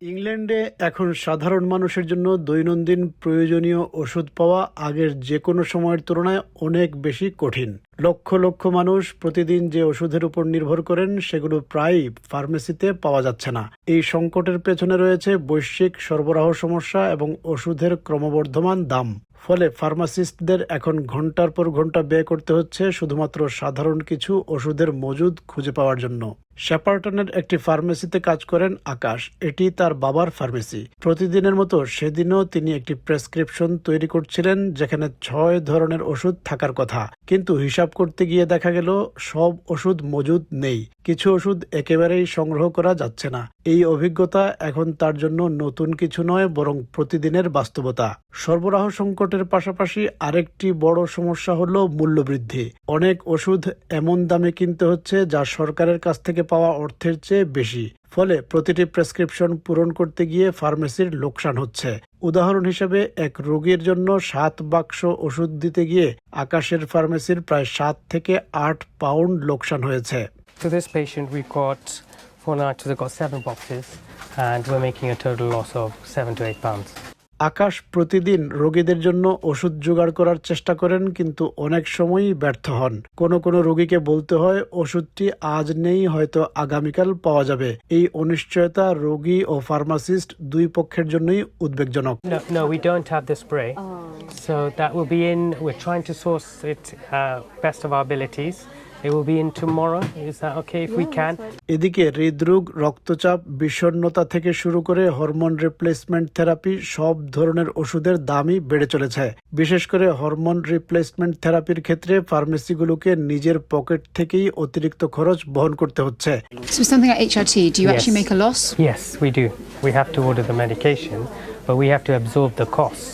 ইংল্যান্ডে এখন সাধারণ মানুষের জন্য দৈনন্দিন প্রয়োজনীয় ওষুধ পাওয়া আগের যে কোনো সময়ের তুলনায় অনেক বেশি কঠিন। লক্ষ লক্ষ মানুষ প্রতিদিন যে ওষুধের উপর নির্ভর করেন সেগুলো প্রায়ই ফার্মেসিতে পাওয়া যাচ্ছে না। এই সংকটের পেছনে রয়েছে বৈশ্বিক সরবরাহ সমস্যা এবং ওষুধের ক্রমবর্ধমান দাম। ফলে ফার্মাসিস্টদের এখন ঘন্টার পর ঘন্টা ব্যয় করতে হচ্ছে শুধুমাত্র সাধারণ কিছু ওষুধের মজুদ খুঁজে পাওয়ার জন্য। শেপারটনের একটি ফার্মেসিতে কাজ করেন আকাশ। এটি তার বাবার ফার্মেসি। প্রতিদিনের মতো সেদিনও তিনি একটি প্রেসক্রিপশন তৈরি করছিলেন যেখানে 6 ধরনের ওষুধ থাকার কথা, কিন্তু হিসাব করতে গিয়ে দেখা গেল সব ওষুধ মজুদ নেই। কিছু ওষুধ একেবারেই সংগ্রহ করা যাচ্ছে না। এই অভিজ্ঞতা এখন তার জন্য নতুন কিছু নয়, বরং প্রতিদিনের বাস্তবতা। সরবরাহ সংকটের পাশাপাশি আরেকটি বড় সমস্যা হলো মূল্যবৃদ্ধি। অনেক ওষুধ এমন দামে কিনতে হচ্ছে যা সরকারের কাছ থেকে পাওয়া অর্থের চেয়ে বেশি। ফলে প্রতিটি প্রেসক্রিপশন পূরণ করতে গিয়ে ফার্মেসির লোকসান হচ্ছে। উদাহরণ হিসেবে এক রোগীর জন্য 7 বাক্স ওষুধ দিতে গিয়ে আকাশের ফার্মেসির প্রায় 7 থেকে 8 পাউন্ড লোকসান হয়েছে। To this patient, we got 4 nights, they got 7 boxes, and we're making a total loss of £7 to £8. আকাশ প্রতিদিন রোগীদের জন্য ওষুধ জোগাড় করার চেষ্টা করেন, কিন্তু অনেক সময়ই ব্যর্থ হন। কোনো রোগীকে বলতে হয় ওষুধটি আজ নেই, হয়তো আগামীকাল পাওয়া যাবে। এই অনিশ্চয়তা রোগী ও ফার্মাসিস্ট দুই পক্ষের জন্যই উদ্বেগজনক। No, we don't have the spray. So that will be in, we're trying to source it best of our abilities. It will be in tomorrow. Is that okay if we can? এদিকে হৃদরোগ, রক্তচাপ, বিষণ্ণতা থেকে শুরু করে hormone replacement therapy সব ধরনের ওষুধের দামই বেড়ে চলেছে। বিশেষ করে হরমোন রিপ্লেসমেন্ট থেরাপির ক্ষেত্রে ফার্মেসিগুলোকে নিজের পকেট থেকেই অতিরিক্ত খরচ বহন করতে হচ্ছে। So something like HRT, do you actually make a loss? Yes, we do. We have to order the medication, but we have to absorb the costs.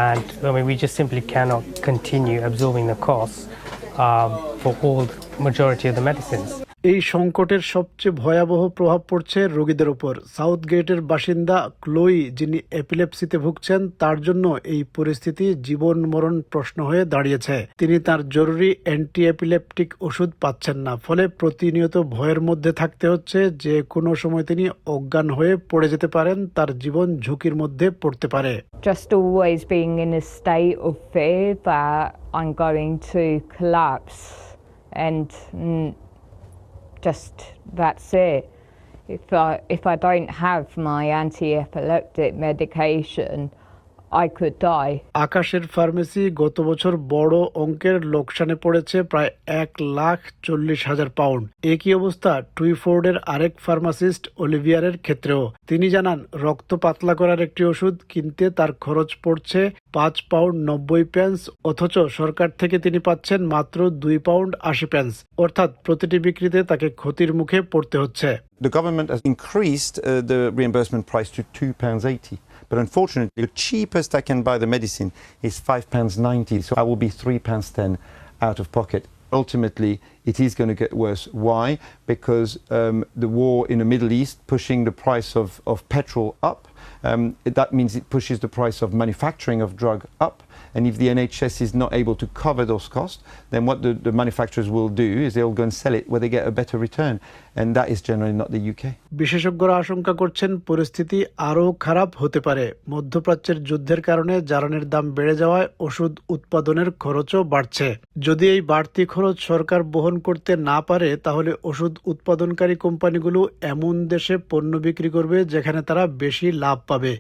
And I mean, we just simply cannot continue absorbing the costs for all majority of the medicines. এই সংকটের সবচেয়ে ভয়াবহ প্রভাব পড়ছে রোগীদের উপর। South গেটের বাসিন্দা ক্লোই, যিনি এপিলেপসিতে ভুগছেন, তার জন্য এই পরিস্থিতি জীবন মরণ প্রশ্ন হয়ে দাঁড়িয়েছে। তিনি তার জরুরি অ্যান্টি এপিলেপটিক ওষুধ পাচ্ছেন না, ফলে প্রতিনিয়ত ভয়ের মধ্যে থাকতে হচ্ছে যে কোনো সময় তিনি অজ্ঞান হয়ে পড়ে যেতে পারেন, তার জীবন ঝুঁকির মধ্যে পড়তে পারে। Just always being in a state of fear that I'm going to collapse, and just that's it. If I don't have my anti-epileptic medication, I could die. আকাশের ফার্মেসি গত বছর বড় অঙ্কের লোকসানে পড়েছে, প্রায় 1,40,000 পাউন্ড। একই অবস্থা টুইফোর্ডের আরেক ফার্মাসিস্ট অলিভিয়ারের ক্ষেত্রেও। তিনি জানান, রক্ত পাতলা করার একটি ওষুধ কিনতে তার খরচ পড়ছে 5 পাউন্ড 90 পেন্স, অথচ সরকার থেকে তিনি পাচ্ছেন মাত্র 2 পাউন্ড 80 পেন্স। অর্থাৎ প্রতিটি বিক্রিতে তাকে ক্ষতির মুখে পড়তে হচ্ছে। The government has increased the reimbursement price to £2.80. But unfortunately, the cheapest I can buy the medicine is £5.90. So I will be £3.10 out of pocket. Ultimately, it is going to get worse. Why? Because the war in the Middle East pushing the price of petrol up. That means it pushes the price of manufacturing of drug up. And if the NHS is not able to cover those costs, then what the manufacturers will do is they'll go and sell it where they get a better return. And that is generally not the UK. বিশেষজ্ঞরা আশঙ্কা করছেন পরিস্থিতি আরও খারাপ হতে পারে। মধ্যপ্রাচ্যের যুদ্ধের কারণে জ্বালানির দাম বেড়ে যাওয়ায় ওষুধ উৎপাদনের খরচও বাড়ছে। যদি এই বাড়তি খরচ সরকার বহন করতে না পারে, তাহলে ওষুধ উৎপাদনকারী কোম্পানিগুলো এমন দেশে পণ্য বিক্রি করবে যেখানে তারা বেশি লাভ পাবে,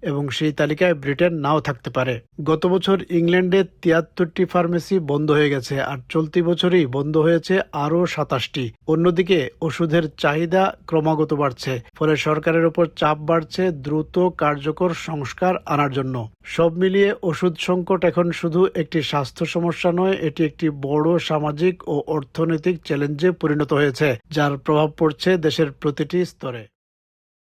এবং সেই তালিকায় ব্রিটেন নাও থাকতে পারে। গত বছর ইংল্যান্ডে 73টি ফার্মেসি বন্ধ হয়ে গেছে, আর চলতি বছরই বন্ধ হয়েছে আরও 27টি। অন্যদিকে ওষুধের চাহিদা ক্রমাগত বাড়ছে, ফলে সরকারের উপর চাপ বাড়ছে দ্রুত কার্যকর সংস্কার আনার জন্য। সব মিলিয়ে ওষুধ সংকট এখন শুধু একটি স্বাস্থ্য সমস্যা নয়, এটি একটি বড় সামাজিক ও অর্থনৈতিক চ্যালেঞ্জে পরিণত হয়েছে, যার প্রভাব পড়ছে দেশের প্রতিটি স্তরে।